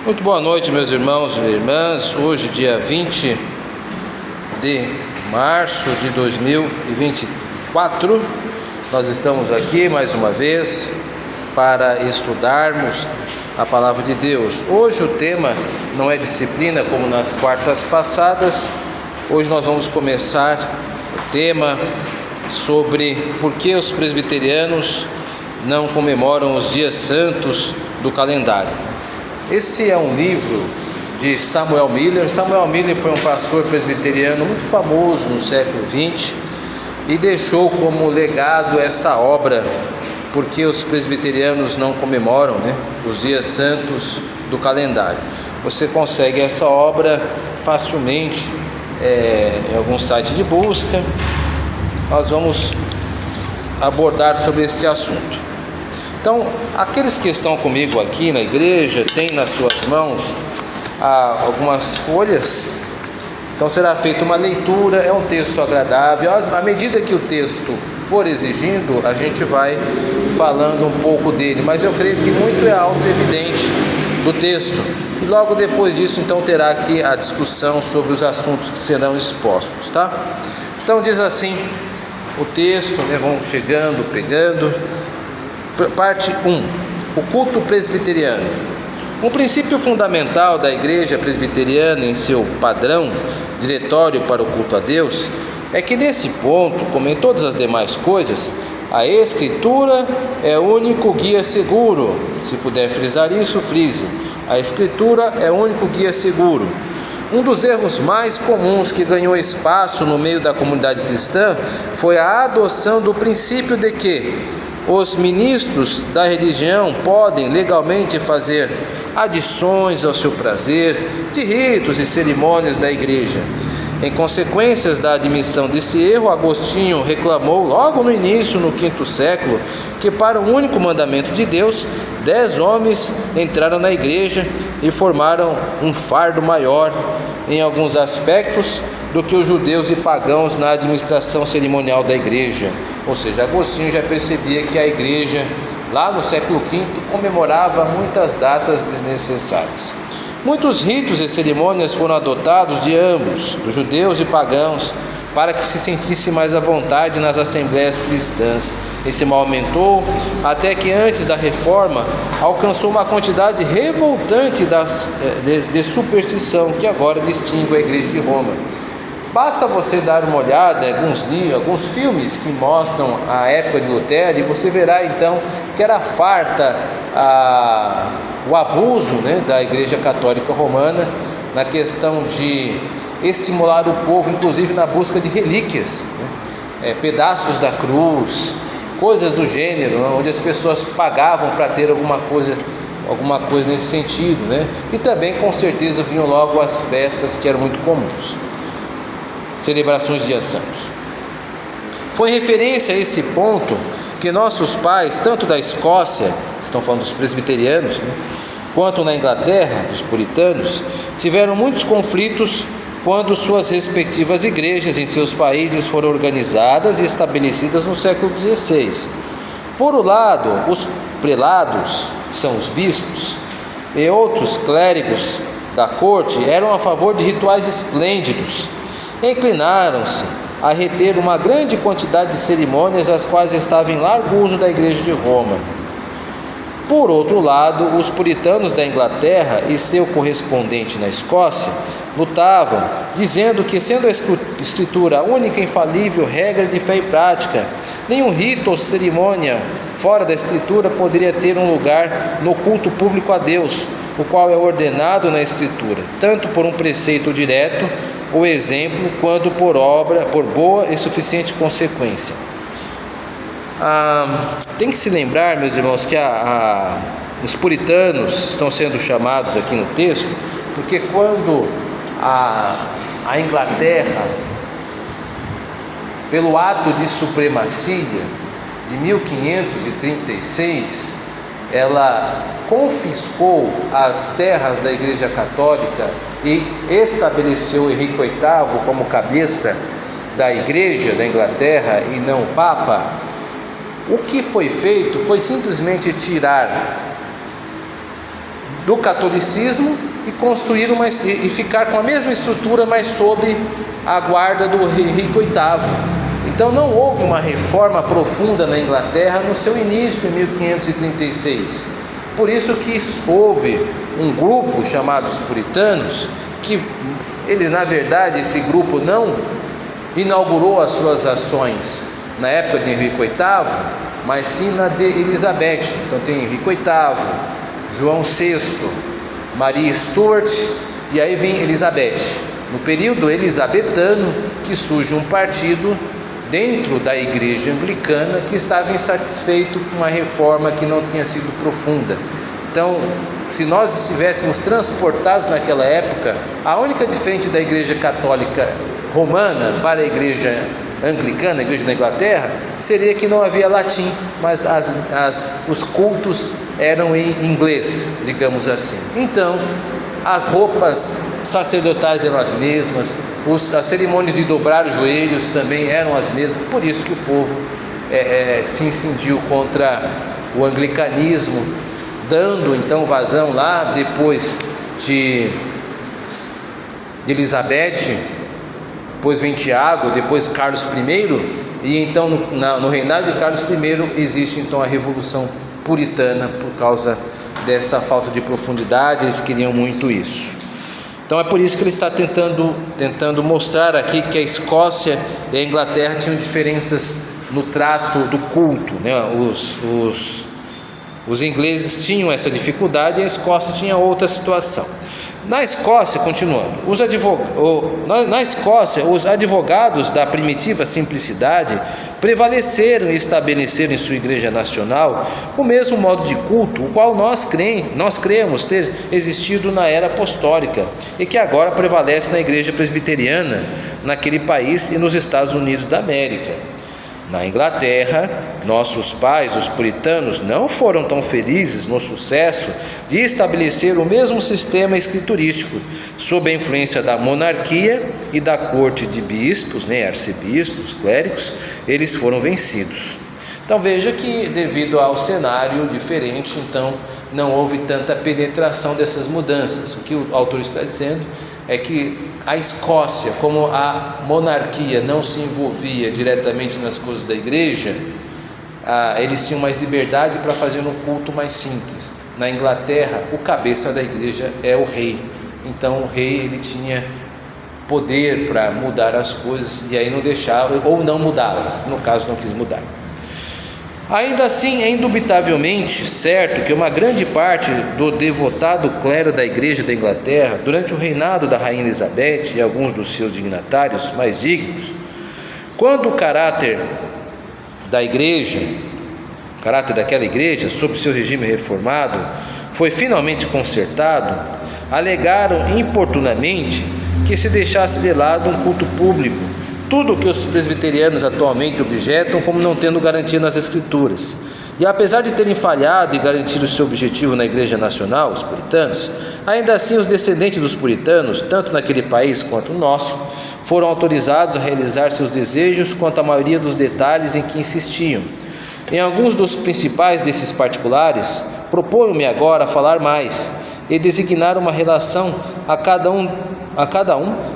Muito boa noite, meus irmãos e irmãs. Hoje, dia 20 de março de 2024, nós estamos aqui mais uma vez para estudarmos a Palavra de Deus. Hoje o tema não é disciplina como nas quartas passadas. Hoje nós vamos começar o tema sobre por que os presbiterianos não comemoram os dias santos do calendário. Esse é um livro de Samuel Miller. Samuel Miller foi um pastor presbiteriano muito famoso no século XX e deixou como legado esta obra, porque os presbiterianos não comemoram, os dias santos do calendário. Você consegue essa obra facilmente em algum site de busca. Nós vamos abordar sobre este assunto. Então, aqueles que estão comigo aqui na igreja têm nas suas mãos algumas folhas. Então será feita uma leitura, é um texto agradável. À medida que o texto for exigindo, a gente vai falando um pouco dele, mas eu creio que muito é auto-evidente do texto. E logo depois disso, então, terá aqui a discussão sobre os assuntos que serão expostos, tá? Então diz assim o texto, vamos chegando, pegando. Parte 1. O culto presbiteriano. Um princípio fundamental da igreja presbiteriana em seu padrão diretório para o culto a Deus é que nesse ponto, como em todas as demais coisas, a Escritura é o único guia seguro. Se puder frisar isso, frise. A Escritura é o único guia seguro. Um dos erros mais comuns que ganhou espaço no meio da comunidade cristã foi a adoção do princípio de que os ministros da religião podem legalmente fazer adições ao seu prazer de ritos e cerimônias da igreja. Em consequência da admissão desse erro, Agostinho reclamou logo no início, no V século, que para o único mandamento de Deus, 10 homens entraram na igreja e formaram um fardo maior em alguns aspectos do que os judeus e pagãos na administração cerimonial da igreja. Ou seja, Agostinho já percebia que a igreja, lá no século V, comemorava muitas datas desnecessárias. Muitos ritos e cerimônias foram adotados de ambos, dos judeus e pagãos, para que se sentisse mais à vontade nas assembleias cristãs. Esse mal aumentou até que antes da reforma alcançou uma quantidade revoltante de superstição que agora distingue a igreja de Roma. Basta você dar uma olhada em alguns filmes que mostram a época de Lutero e você verá então que era farta o abuso da Igreja Católica Romana na questão de estimular o povo, inclusive na busca de relíquias, pedaços da cruz, coisas do gênero, onde as pessoas pagavam para ter alguma coisa nesse sentido, E também com certeza vinham logo as festas que eram muito comuns. Celebrações de dias santos. Foi em referência a esse ponto que nossos pais, tanto da Escócia, estão falando dos presbiterianos, quanto na Inglaterra, dos puritanos, tiveram muitos conflitos quando suas respectivas igrejas em seus países foram organizadas e estabelecidas no século XVI. Por um lado, os prelados, que são os bispos, e outros clérigos da corte eram a favor de rituais esplêndidos. Inclinaram-se a reter uma grande quantidade de cerimônias, as quais estavam em largo uso da igreja de Roma. Por outro lado, os puritanos da Inglaterra e seu correspondente na Escócia lutavam, dizendo que, sendo a Escritura a única infalível regra de fé e prática, nenhum rito ou cerimônia fora da Escritura poderia ter um lugar no culto público a Deus, o qual é ordenado na Escritura, tanto por um preceito direto ou exemplo, quanto por boa e suficiente consequência. Tem que se lembrar, meus irmãos, que os puritanos estão sendo chamados aqui no texto, porque quando a Inglaterra, pelo ato de supremacia de 1536, ela confiscou as terras da Igreja Católica e estabeleceu Henrique VIII como cabeça da Igreja da Inglaterra e não o Papa. O que foi feito foi simplesmente tirar do catolicismo e construir e ficar com a mesma estrutura, mas sob a guarda do rei Henrique VIII. Então não houve uma reforma profunda na Inglaterra no seu início, em 1536. Por isso que houve um grupo chamado os puritanos, que eles, na verdade, esse grupo não inaugurou as suas ações na época de Henrique VIII, mas sim na de Elizabeth. Então tem Henrique VIII, João VI, Maria Stuart e aí vem Elizabeth. No período elisabetano que surge um partido dentro da igreja anglicana que estava insatisfeito com uma reforma que não tinha sido profunda. Então, se nós estivéssemos transportados naquela época, a única diferença da igreja católica romana para a igreja anglicana, a igreja da Inglaterra, seria que não havia latim, mas os cultos eram em inglês, digamos assim. Então, as roupas sacerdotais eram as mesmas, as cerimônias de dobrar os joelhos também eram as mesmas, por isso que o povo se incidiu contra o anglicanismo, dando então vazão lá depois de Elizabeth, depois vem Tiago, depois Carlos I, e então no reinado de Carlos I existe então a Revolução Puritana por causa dessa falta de profundidade. Eles queriam muito isso. Então é por isso que ele está tentando mostrar aqui que a Escócia e a Inglaterra tinham diferenças no trato do culto, né? Os ingleses tinham essa dificuldade e a Escócia tinha outra situação. Na Escócia, continuando, os advogados da primitiva simplicidade prevaleceram e estabeleceram em sua igreja nacional o mesmo modo de culto, o qual nós cremos ter existido na era apostólica e que agora prevalece na igreja presbiteriana naquele país e nos Estados Unidos da América. Na Inglaterra, nossos pais, os puritanos, não foram tão felizes no sucesso de estabelecer o mesmo sistema escriturístico, sob a influência da monarquia e da corte de bispos, arcebispos, clérigos. Eles foram vencidos. Então veja que devido ao cenário diferente, então não houve tanta penetração dessas mudanças. O que o autor está dizendo é que a Escócia, como a monarquia não se envolvia diretamente nas coisas da igreja, eles tinham mais liberdade para fazer um culto mais simples. Na Inglaterra, o cabeça da igreja é o rei. Então o rei ele tinha poder para mudar as coisas e aí não deixava, ou não mudá-las, no caso não quis mudar. Ainda assim, é indubitavelmente certo que uma grande parte do devotado clero da igreja da Inglaterra, durante o reinado da rainha Elizabeth e alguns dos seus dignatários mais dignos, quando o caráter daquela igreja, sob seu regime reformado, foi finalmente consertado, alegaram importunamente que se deixasse de lado um culto público, tudo o que os presbiterianos atualmente objetam como não tendo garantia nas Escrituras. E apesar de terem falhado em garantir o seu objetivo na Igreja Nacional, os puritanos, ainda assim os descendentes dos puritanos, tanto naquele país quanto no nosso, foram autorizados a realizar seus desejos quanto à maioria dos detalhes em que insistiam. Em alguns dos principais desses particulares, proponho-me agora a falar mais e designar uma relação a cada um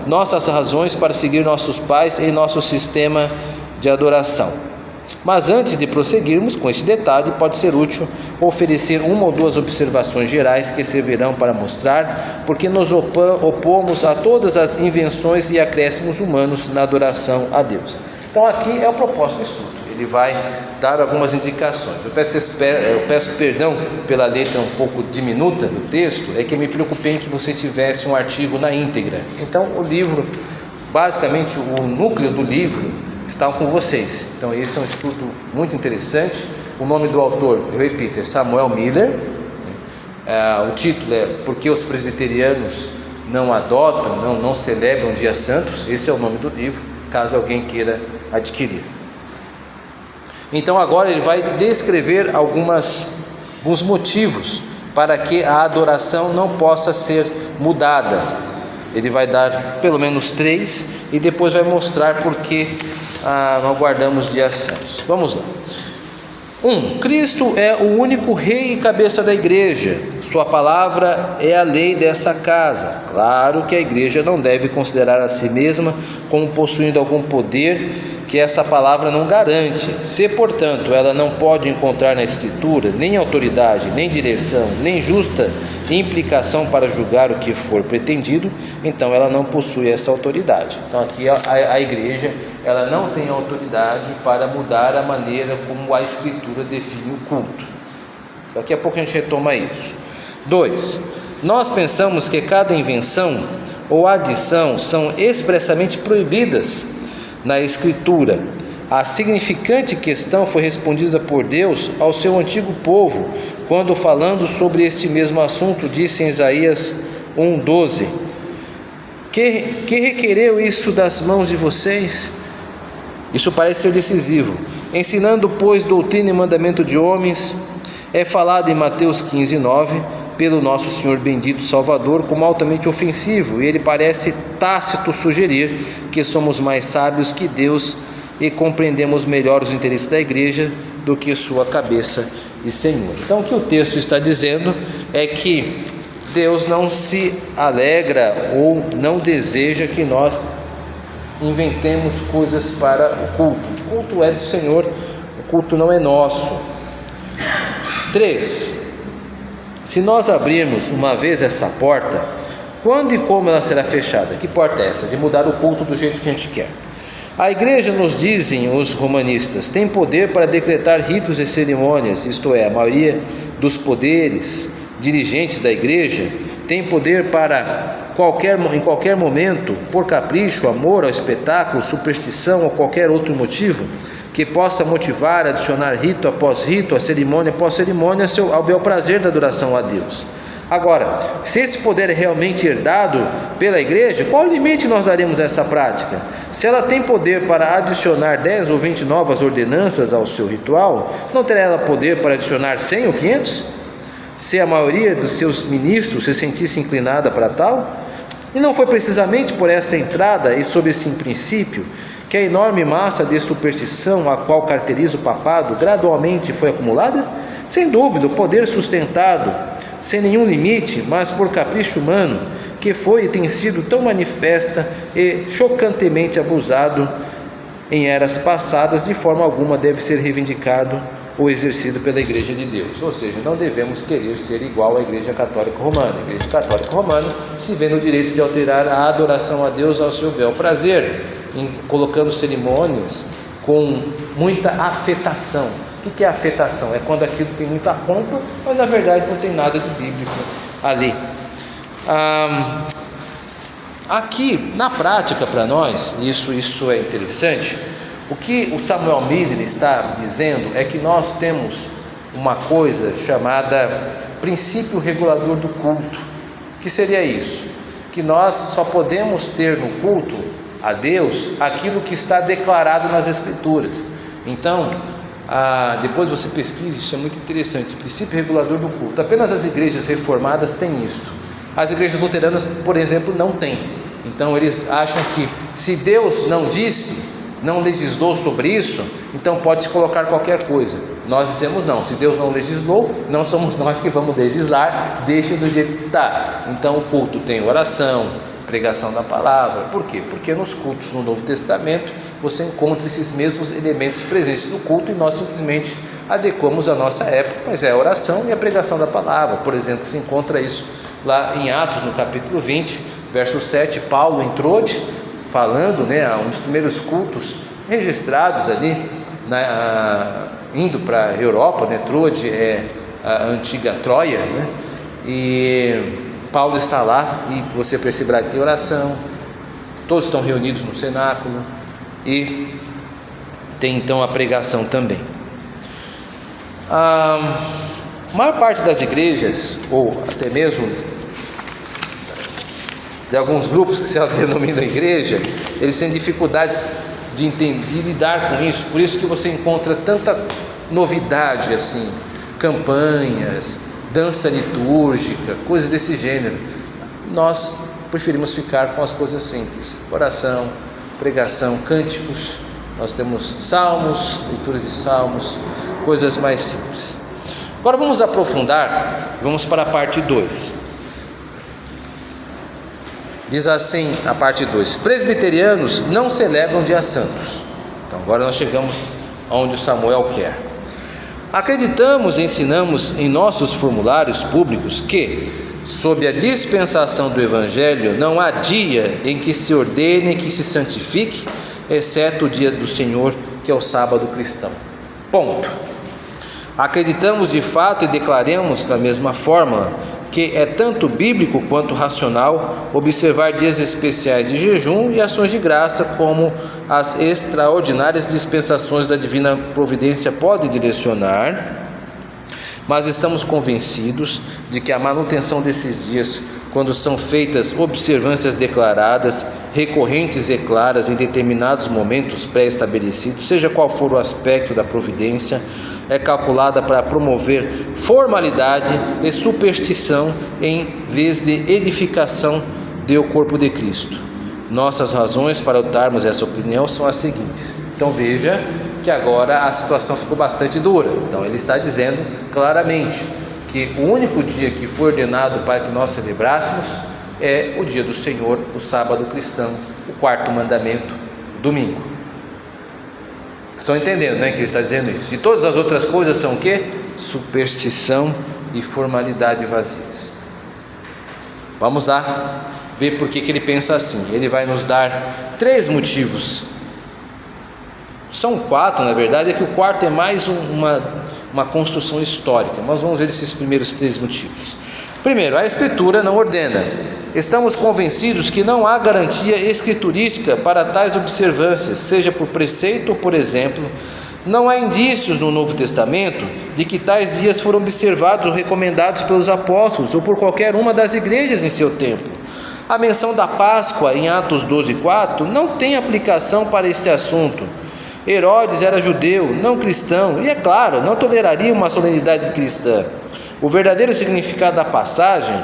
nossas razões para seguir nossos pais em nosso sistema de adoração. Mas antes de prosseguirmos com este detalhe, pode ser útil oferecer uma ou duas observações gerais que servirão para mostrar porque nos opomos a todas as invenções e acréscimos humanos na adoração a Deus. Então aqui é o propósito do estudo. Ele vai dar algumas indicações. Eu peço perdão pela letra um pouco diminuta do texto, é que me preocupei em que vocês tivessem um artigo na íntegra. Então o livro, basicamente o núcleo do livro está com vocês. Então esse é um estudo muito interessante. O nome do autor, eu repito, é Samuel Miller. O título é Porque os Presbiterianos não adotam, não celebram dias santos. Esse é o nome do livro, caso alguém queira adquirir. Então agora ele vai descrever alguns motivos para que a adoração não possa ser mudada. Ele vai dar pelo menos 3 e depois vai mostrar por que não guardamos dias santos. Vamos lá. Cristo é o único rei e cabeça da igreja. Sua palavra é a lei dessa casa. Claro que a igreja não deve considerar a si mesma como possuindo algum poder que essa palavra não garante. Se, portanto, ela não pode encontrar na Escritura nem autoridade, nem direção, nem justa implicação para julgar o que for pretendido, então ela não possui essa autoridade. Então aqui a igreja, ela não tem autoridade para mudar a maneira como a Escritura define o culto. Daqui a pouco a gente retoma isso. 2. Nós pensamos que cada invenção ou adição são expressamente proibidas na Escritura. A significante questão foi respondida por Deus ao seu antigo povo, quando, falando sobre este mesmo assunto, disse em Isaías 1:12: que requereu isso das mãos de vocês? Isso parece ser decisivo. Ensinando, pois, doutrina e mandamento de homens, é falado em Mateus 15:9, pelo nosso Senhor bendito Salvador, como altamente ofensivo, e ele parece tácito sugerir que somos mais sábios que Deus e compreendemos melhor os interesses da igreja do que sua cabeça e Senhor. Então o que o texto está dizendo é que Deus não se alegra ou não deseja que nós inventemos coisas para o culto. O culto é do Senhor, o culto não é nosso. 3. Se nós abrirmos uma vez essa porta, quando e como ela será fechada? Que porta é essa? De mudar o culto do jeito que a gente quer. A igreja, nos dizem os romanistas, tem poder para decretar ritos e cerimônias, isto é, a maioria dos poderes dirigentes da igreja tem poder para em qualquer momento, por capricho, amor ao espetáculo, superstição ou qualquer outro motivo que possa motivar, adicionar rito após rito, a cerimônia após cerimônia, ao bel prazer da adoração a Deus. Agora, se esse poder é realmente herdado pela igreja, qual limite nós daremos a essa prática? Se ela tem poder para adicionar 10 ou 20 novas ordenanças ao seu ritual, não terá ela poder para adicionar 100 ou 500? Se a maioria dos seus ministros se sentisse inclinada para tal? E não foi precisamente por essa entrada e sob esse princípio que a enorme massa de superstição a qual caracteriza o papado gradualmente foi acumulada? Sem dúvida, o poder sustentado sem nenhum limite, mas por capricho humano, que foi e tem sido tão manifesta e chocantemente abusado em eras passadas, de forma alguma deve ser reivindicado ou exercido pela Igreja de Deus. Ou seja, não devemos querer ser igual à Igreja Católica Romana. A Igreja Católica Romana se vê no direito de alterar a adoração a Deus ao seu bel prazer, colocando cerimônias com muita afetação. O que é afetação? É quando aquilo tem muita pompa, mas na verdade não tem nada de bíblico ali. Aqui, na prática, para nós, isso é interessante. O que o Samuel Miller está dizendo é que nós temos uma coisa chamada princípio regulador do culto. O que seria isso? Que nós só podemos ter no culto a Deus aquilo que está declarado nas Escrituras. Então, depois você pesquisa, isso é muito interessante, princípio regulador do culto. Apenas as igrejas reformadas têm isto. As igrejas luteranas, por exemplo, não têm. Então eles acham que se Deus não disse, não legislou sobre isso, então pode-se colocar qualquer coisa. Nós dizemos não, se Deus não legislou, não somos nós que vamos legislar, deixe do jeito que está. Então o culto tem oração, pregação da palavra. Por quê? Porque nos cultos no Novo Testamento você encontra esses mesmos elementos presentes no culto e nós simplesmente adequamos a nossa época, mas é a oração e a pregação da palavra. Por exemplo, se encontra isso lá em Atos, no capítulo 20, verso 7, Paulo em Troade, falando, um dos primeiros cultos registrados ali, indo para a Europa, Troade é a antiga Troia, e Paulo está lá e você perceberá que tem oração, todos estão reunidos no cenáculo e tem então a pregação também. A maior parte das igrejas, ou até mesmo de alguns grupos que se denominam igreja, eles têm dificuldades de lidar com isso, por isso que você encontra tanta novidade assim, campanhas, dança litúrgica, coisas desse gênero. Nós preferimos ficar com as coisas simples: oração, pregação, cânticos. Nós temos salmos, leituras de salmos, coisas mais simples. Agora vamos aprofundar, vamos para a parte 2. Diz assim a parte 2: presbiterianos não celebram dias santos. Então agora nós chegamos aonde o Samuel quer. Acreditamos e ensinamos em nossos formulários públicos que, sob a dispensação do Evangelho, não há dia em que se ordene, que se santifique, exceto o dia do Senhor, que é o sábado cristão. Ponto. Acreditamos de fato e declaramos da mesma forma que é tanto bíblico quanto racional observar dias especiais de jejum e ações de graça, como as extraordinárias dispensações da divina providência podem direcionar, mas estamos convencidos de que a manutenção desses dias, quando são feitas observâncias declaradas, recorrentes e claras em determinados momentos pré-estabelecidos, seja qual for o aspecto da providência, é calculada para promover formalidade e superstição em vez de edificação do corpo de Cristo. Nossas razões para adotarmos essa opinião são as seguintes. Então veja que agora a situação ficou bastante dura. Então ele está dizendo claramente que o único dia que foi ordenado para que nós celebrássemos é o dia do Senhor, o sábado cristão, o quarto mandamento, domingo. Estão entendendo, né, que ele está dizendo isso? E todas as outras coisas são o quê? Superstição e formalidade vazias. Vamos lá ver por que ele pensa assim. Ele vai nos dar 3 motivos. São 4, na verdade, é que o quarto é mais uma construção histórica, mas vamos ver esses primeiros 3 motivos. Primeiro, a Escritura não ordena. Estamos convencidos que não há garantia escriturística para tais observâncias, seja por preceito ou por exemplo. Não há indícios no Novo Testamento de que tais dias foram observados ou recomendados pelos apóstolos ou por qualquer uma das igrejas em seu tempo. A menção da Páscoa em Atos 12:4 não tem aplicação para este assunto. Herodes era judeu, não cristão, e é claro, não toleraria uma solenidade cristã. O verdadeiro significado da passagem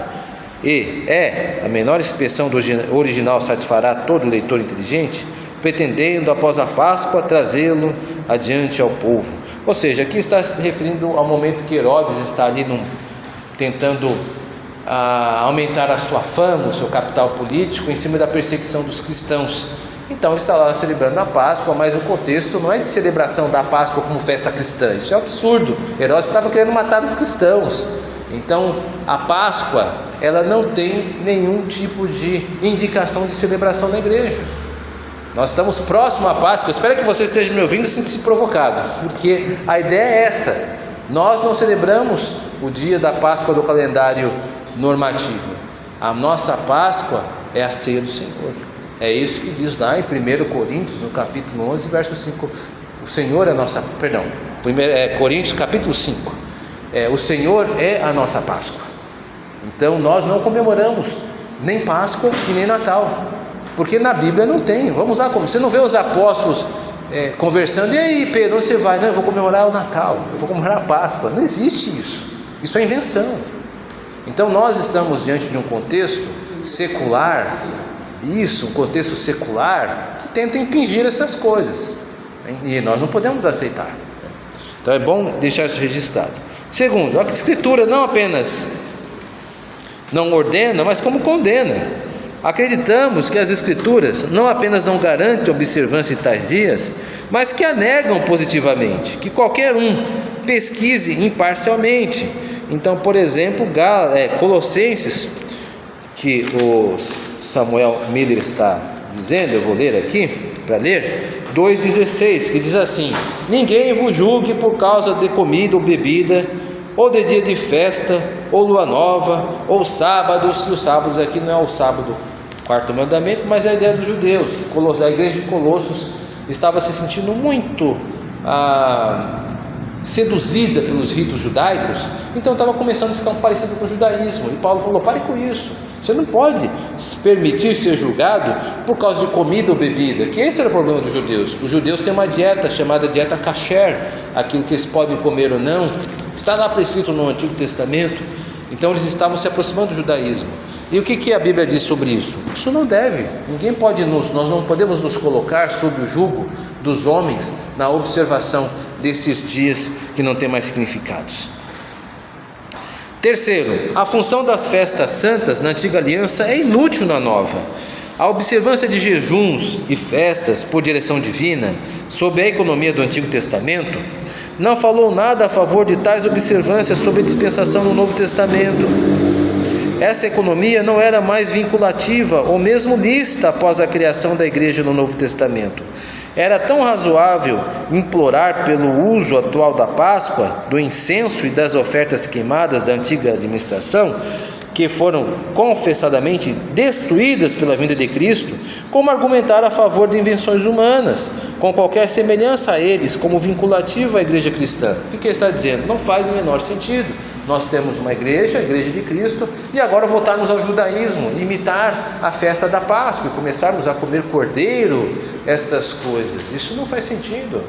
a menor expressão do original satisfará todo leitor inteligente, pretendendo após a Páscoa trazê-lo adiante ao povo. Ou seja, aqui está se referindo ao momento que Herodes está ali tentando aumentar a sua fama, o seu capital político em cima da perseguição dos cristãos. Então ele está lá celebrando a Páscoa, mas o contexto não é de celebração da Páscoa como festa cristã. Isso é absurdo. Herodes estava querendo matar os cristãos. Então a Páscoa, ela não tem nenhum tipo de indicação de celebração na igreja. Nós estamos próximos à Páscoa. Eu espero que você esteja me ouvindo sem se provocado, porque a ideia é esta: nós não celebramos o dia da Páscoa do calendário normativo. A nossa Páscoa é a ceia do Senhor. É isso que diz lá em 1 Coríntios, no capítulo 11, verso 5. O Senhor é a nossa... Coríntios, capítulo 5. O Senhor é a nossa Páscoa. Então nós não comemoramos nem Páscoa e nem Natal, porque na Bíblia não tem. Vamos lá, você não vê os apóstolos conversando: e aí, Pedro, onde você vai? Não, eu vou comemorar o Natal, eu vou comemorar a Páscoa. Não existe isso. Isso é invenção. Então nós estamos diante de um contexto secular, um contexto secular que tenta impingir essas coisas, e nós não podemos aceitar. Então é bom deixar isso registrado. Segundo, a Escritura não apenas não ordena, mas como condena. Acreditamos que as Escrituras não apenas não garantem a observância de tais dias, mas que a negam positivamente, que qualquer um pesquise imparcialmente. Então, por exemplo, Colossenses, que o Samuel Miller está dizendo, eu vou ler aqui para ler, 2,16, que diz assim: ninguém vos julgue por causa de comida ou bebida, ou de dia de festa, ou lua nova, ou sábados. E os sábados aqui não é o sábado, quarto mandamento, mas é a ideia dos judeus. A igreja de Colossos estava se sentindo muito seduzida pelos ritos judaicos, então estava começando a ficar parecido com o judaísmo. E Paulo falou: pare com isso. Você não pode se permitir ser julgado por causa de comida ou bebida, que esse era o problema dos judeus. Os judeus têm uma dieta chamada dieta kasher, aquilo que eles podem comer ou não, está lá prescrito no Antigo Testamento. Então eles estavam se aproximando do judaísmo. E o que a Bíblia diz sobre isso? Isso não deve. Nós não podemos nos colocar sob o jugo dos homens na observação desses dias que não tem mais significados. Terceiro, a função das festas santas na antiga aliança é inútil na nova. A observância de jejuns e festas por direção divina, sob a economia do Antigo Testamento, não falou nada a favor de tais observâncias sob a dispensação no Novo Testamento. Essa economia não era mais vinculativa ou mesmo lícita após a criação da igreja no Novo Testamento. Era tão razoável implorar pelo uso atual da Páscoa, do incenso e das ofertas queimadas da antiga administração, que foram confessadamente destruídas pela vinda de Cristo, como argumentar a favor de invenções humanas, com qualquer semelhança a eles, como vinculativa à igreja cristã. O que ele está dizendo? Não faz o menor sentido. Nós temos uma igreja, a igreja de Cristo, e agora voltarmos ao judaísmo, imitar a festa da Páscoa e começarmos a comer cordeiro, estas coisas. Isso não faz sentido.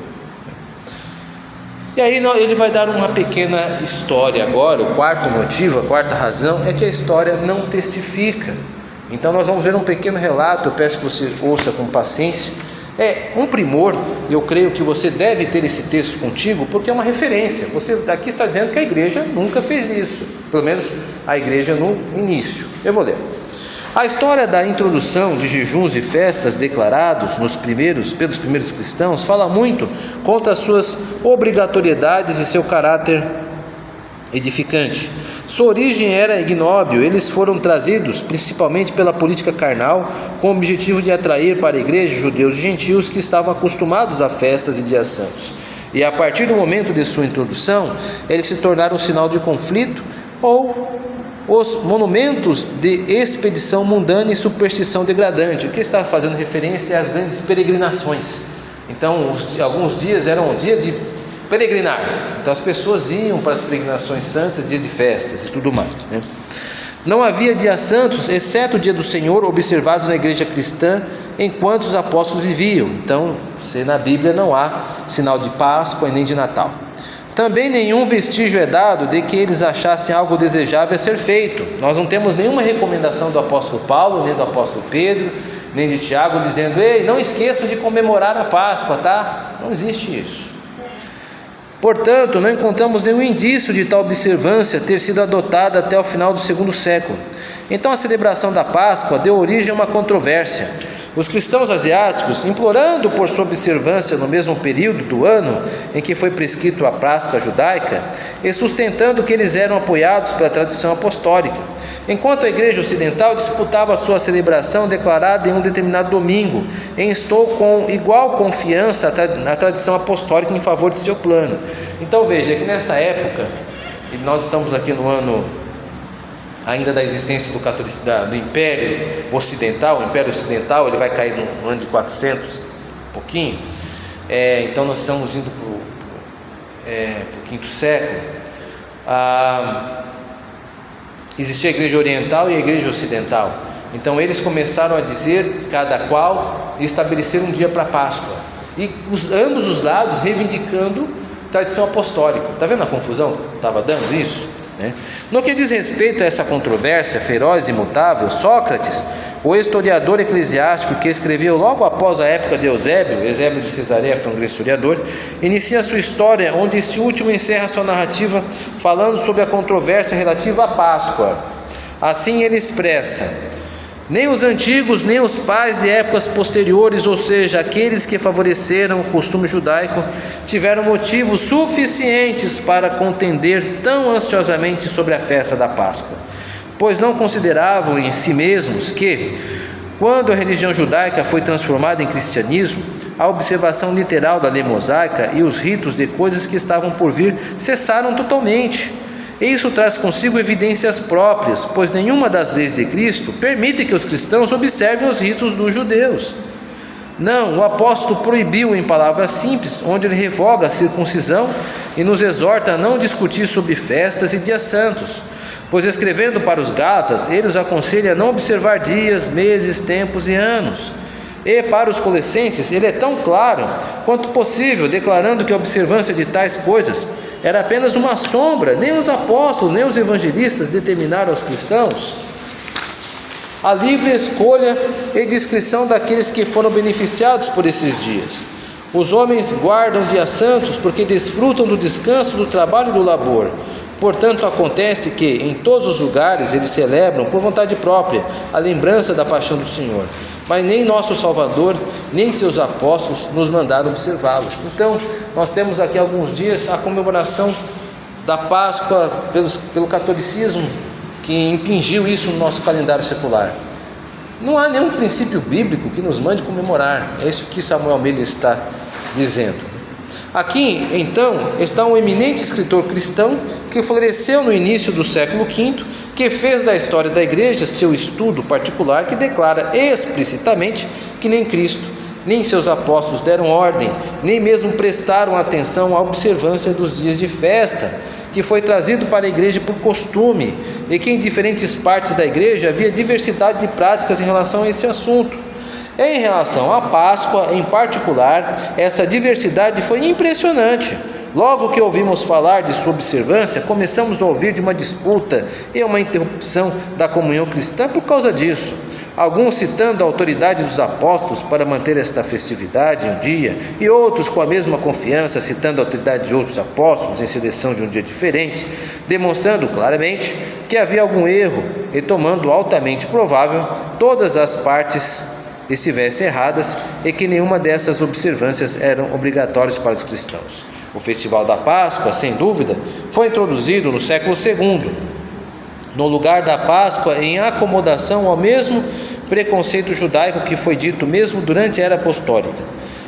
E aí ele vai dar uma pequena história agora. O quarto motivo, a quarta razão é que a história não testifica. Então nós vamos ver um pequeno relato. Eu peço que você ouça com paciência. É um primor. Eu creio que você deve ter esse texto contigo, porque é uma referência. Você aqui está dizendo que a igreja nunca fez isso, pelo menos a igreja no início. Eu vou ler. A história da introdução de jejuns e festas declarados pelos primeiros cristãos fala muito contra as suas obrigatoriedades e seu caráter edificante. Sua origem era ignóbil. Eles foram trazidos principalmente pela política carnal, com o objetivo de atrair para a igreja judeus e gentios que estavam acostumados a festas e dias santos. E a partir do momento de sua introdução, eles se tornaram um sinal de conflito ou os monumentos de expedição mundana e superstição degradante. O que está fazendo referência às grandes peregrinações. Então, alguns dias eram dia de peregrinar. Então, as pessoas iam para as peregrinações santas, dia de festas e tudo mais, né? Não havia dias santos, exceto o dia do Senhor, observados na igreja cristã enquanto os apóstolos viviam. Então, na Bíblia não há sinal de Páscoa e nem de Natal. Também nenhum vestígio é dado de que eles achassem algo desejável a ser feito. Nós não temos nenhuma recomendação do apóstolo Paulo, nem do apóstolo Pedro, nem de Tiago, dizendo: ei, não esqueçam de comemorar a Páscoa, tá? Não existe isso. Portanto, não encontramos nenhum indício de tal observância ter sido adotada até o final do segundo século. Então a celebração da Páscoa deu origem a uma controvérsia. Os cristãos asiáticos, implorando por sua observância no mesmo período do ano em que foi prescrito a Páscoa judaica, e sustentando que eles eram apoiados pela tradição apostólica, enquanto a igreja ocidental disputava a sua celebração declarada em um determinado domingo, e instou com igual confiança a tradição apostólica em favor de seu plano. Então veja que nesta época, e nós estamos aqui no ano ainda da existência do Império Ocidental. O Império Ocidental ele vai cair no ano de 400, pouquinho. Então nós estamos indo para o quinto século. Existia a Igreja Oriental e a Igreja Ocidental. Então eles começaram a dizer, cada qual, estabelecer um dia para a Páscoa. E ambos os lados reivindicando tradição apostólica. Está vendo a confusão que estava dando isso? No que diz respeito a essa controvérsia feroz e imutável, Sócrates, o historiador eclesiástico que escreveu logo após a época de Eusébio de Cesareia foi um grande historiador, inicia sua história, onde este último encerra sua narrativa falando sobre a controvérsia relativa à Páscoa. Assim ele expressa: nem os antigos, nem os pais de épocas posteriores, ou seja, aqueles que favoreceram o costume judaico, tiveram motivos suficientes para contender tão ansiosamente sobre a festa da Páscoa, pois não consideravam em si mesmos que, quando a religião judaica foi transformada em cristianismo, a observação literal da lei mosaica e os ritos de coisas que estavam por vir cessaram totalmente. Isso traz consigo evidências próprias, pois nenhuma das leis de Cristo permite que os cristãos observem os ritos dos judeus. Não, o apóstolo proibiu em palavras simples, onde ele revoga a circuncisão e nos exorta a não discutir sobre festas e dias santos, pois escrevendo para os Gálatas, ele os aconselha a não observar dias, meses, tempos e anos. E para os Colossenses, ele é tão claro quanto possível, declarando que a observância de tais coisas era apenas uma sombra. Nem os apóstolos, nem os evangelistas determinaram aos cristãos a livre escolha e discrição daqueles que foram beneficiados por esses dias. Os homens guardam dias santos porque desfrutam do descanso, do trabalho e do labor. Portanto, acontece que em todos os lugares eles celebram por vontade própria a lembrança da paixão do Senhor. Mas nem nosso Salvador, nem seus apóstolos nos mandaram observá-los. Então, nós temos aqui alguns dias a comemoração da Páscoa pelo catolicismo, que impingiu isso no nosso calendário secular. Não há nenhum princípio bíblico que nos mande comemorar. É isso que Samuel Miller está dizendo. Aqui, então, está um eminente escritor cristão que floresceu no início do século V, que fez da história da igreja seu estudo particular, que declara explicitamente que nem Cristo, nem seus apóstolos deram ordem, nem mesmo prestaram atenção à observância dos dias de festa, que foi trazido para a igreja por costume, e que em diferentes partes da igreja havia diversidade de práticas em relação a esse assunto. Em relação à Páscoa, em particular, essa diversidade foi impressionante. Logo que ouvimos falar de sua observância, começamos a ouvir de uma disputa e uma interrupção da comunhão cristã por causa disso. Alguns citando a autoridade dos apóstolos para manter esta festividade um dia, e outros com a mesma confiança citando a autoridade de outros apóstolos em seleção de um dia diferente, demonstrando claramente que havia algum erro e tomando altamente provável todas as partes estivessem erradas e que nenhuma dessas observâncias eram obrigatórias para os cristãos. O Festival da Páscoa, sem dúvida, foi introduzido no século II, no lugar da Páscoa, em acomodação ao mesmo preconceito judaico que foi dito mesmo durante a era apostólica.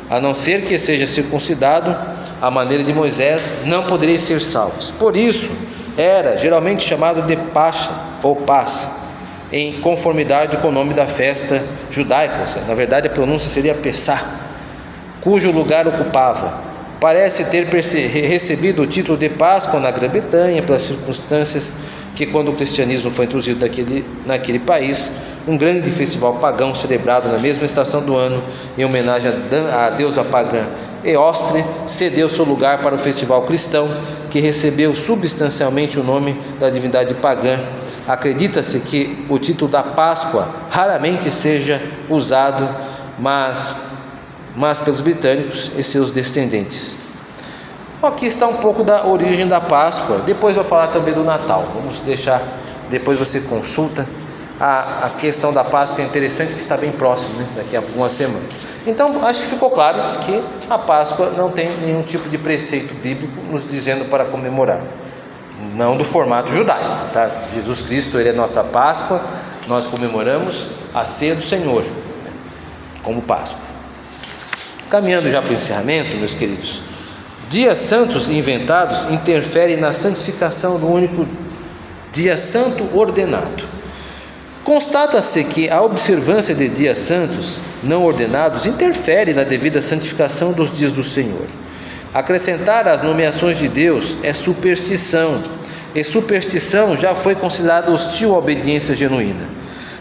A não ser que seja circuncidado à maneira de Moisés, não podereis ser salvos. Por isso, era geralmente chamado de Pascha ou Paz, em conformidade com o nome da festa judaica. Na verdade, a pronúncia seria Pessah, cujo lugar ocupava. Parece ter recebido o título de Páscoa na Grã-Bretanha pelas circunstâncias que, quando o cristianismo foi introduzido naquele país, um grande festival pagão celebrado na mesma estação do ano, em homenagem à deusa pagã Eostre, cedeu seu lugar para o festival cristão, que recebeu substancialmente o nome da divindade pagã. Acredita-se que o título da Páscoa raramente seja usado, mas pelos britânicos e seus descendentes. Aqui está um pouco da origem da Páscoa. Depois vou falar também do Natal. Vamos deixar, depois você consulta. A questão da Páscoa é interessante, que está bem próximo, né? Daqui a algumas semanas. Então, acho que ficou claro que a Páscoa não tem nenhum tipo de preceito bíblico nos dizendo para comemorar. Não do formato judaico, tá? Jesus Cristo, ele é nossa Páscoa, nós comemoramos a ceia do Senhor, né? Como Páscoa. Caminhando já para o encerramento, meus queridos, dias santos inventados interferem na santificação do único dia santo ordenado. Constata-se que a observância de dias santos não ordenados interfere na devida santificação dos dias do Senhor. Acrescentar às nomeações de Deus é superstição, e superstição já foi considerada hostil à obediência genuína.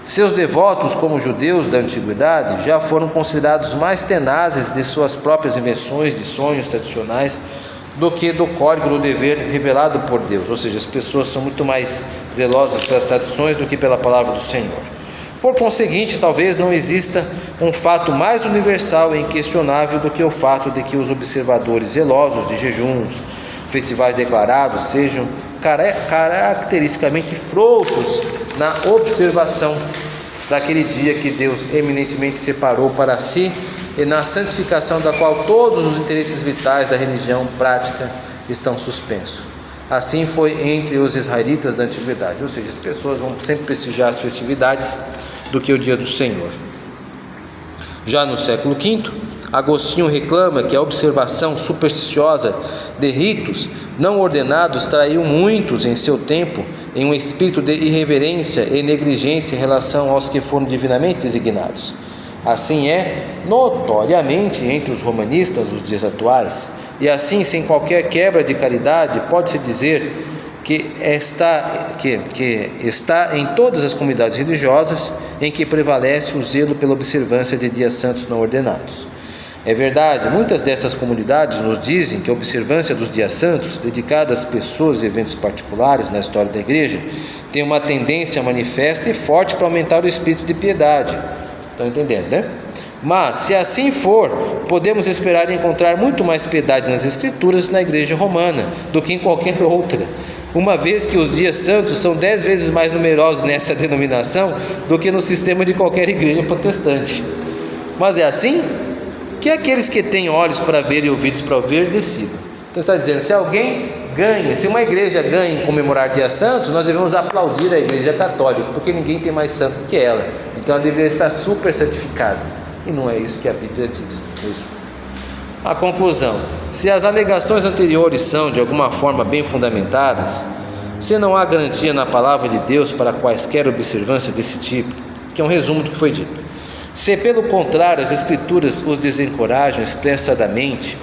Seus devotos, como judeus da antiguidade, já foram considerados mais tenazes de suas próprias invenções, de sonhos tradicionais, do que do código do dever revelado por Deus. Ou seja, as pessoas são muito mais zelosas pelas tradições do que pela palavra do Senhor. Por conseguinte, talvez não exista um fato mais universal e inquestionável do que o fato de que os observadores zelosos de jejuns, festivais declarados, sejam caracteristicamente frouxos na observação daquele dia que Deus eminentemente separou para si, e na santificação da qual todos os interesses vitais da religião prática estão suspensos. Assim foi entre os israelitas da antiguidade, ou seja, as pessoas vão sempre prestigiar as festividades do que o dia do Senhor. Já no século V, Agostinho reclama que a observação supersticiosa de ritos não ordenados traiu muitos em seu tempo em um espírito de irreverência e negligência em relação aos que foram divinamente designados. Assim é notoriamente entre os romanistas dos dias atuais, e assim, sem qualquer quebra de caridade, pode-se dizer que está em todas as comunidades religiosas em que prevalece o zelo pela observância de dias santos não ordenados. É verdade, muitas dessas comunidades nos dizem que a observância dos dias santos, dedicada às pessoas e eventos particulares na história da igreja, tem uma tendência manifesta e forte para aumentar o espírito de piedade. Estão entendendo, né? Mas, se assim for, podemos esperar encontrar muito mais piedade nas Escrituras na Igreja Romana do que em qualquer outra, uma vez que os dias santos são 10 vezes mais numerosos nessa denominação do que no sistema de qualquer igreja protestante. Mas é assim que aqueles que têm olhos para ver e ouvidos para ouvir decidam. Então está dizendo, se alguém ganha, se uma igreja ganha em comemorar dias santos, nós devemos aplaudir a Igreja Católica, porque ninguém tem mais santo que ela. Então ela deveria estar super santificada. E não é isso que a Bíblia diz. A conclusão: se as alegações anteriores são de alguma forma bem fundamentadas, se não há garantia na palavra de Deus para quaisquer observâncias desse tipo, que é um resumo do que foi dito, se pelo contrário as Escrituras os desencorajam expressadamente,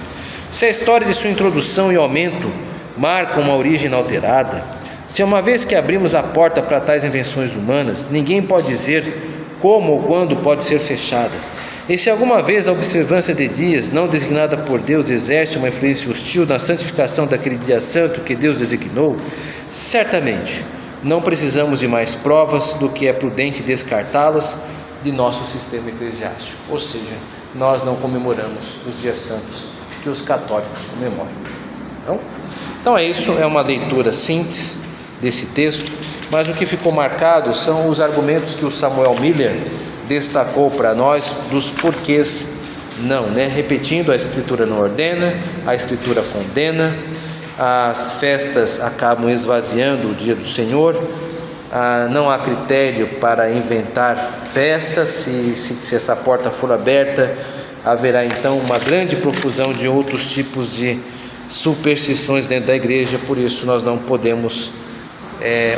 se a história de sua introdução e aumento marcam uma origem inalterada, se uma vez que abrimos a porta para tais invenções humanas, ninguém pode dizer como ou quando pode ser fechada, e se alguma vez a observância de dias não designada por Deus exerce uma influência hostil na santificação daquele dia santo que Deus designou, certamente não precisamos de mais provas do que é prudente descartá-las de nosso sistema eclesiástico. Ou seja, nós não comemoramos os dias santos que os católicos comemoram. Então é isso, é uma leitura simples desse texto, mas o que ficou marcado são os argumentos que o Samuel Miller destacou para nós dos porquês não, Repetindo, a Escritura não ordena, a Escritura condena, as festas acabam esvaziando o dia do Senhor, não há critério para inventar festas, se essa porta for aberta, haverá então uma grande profusão de outros tipos de superstições dentro da igreja. Por isso nós não podemos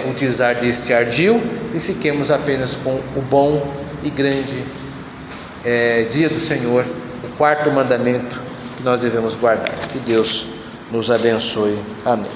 utilizar deste ardil e fiquemos apenas com o bom e grande dia do Senhor, o quarto mandamento que nós devemos guardar. Que Deus nos abençoe. Amém.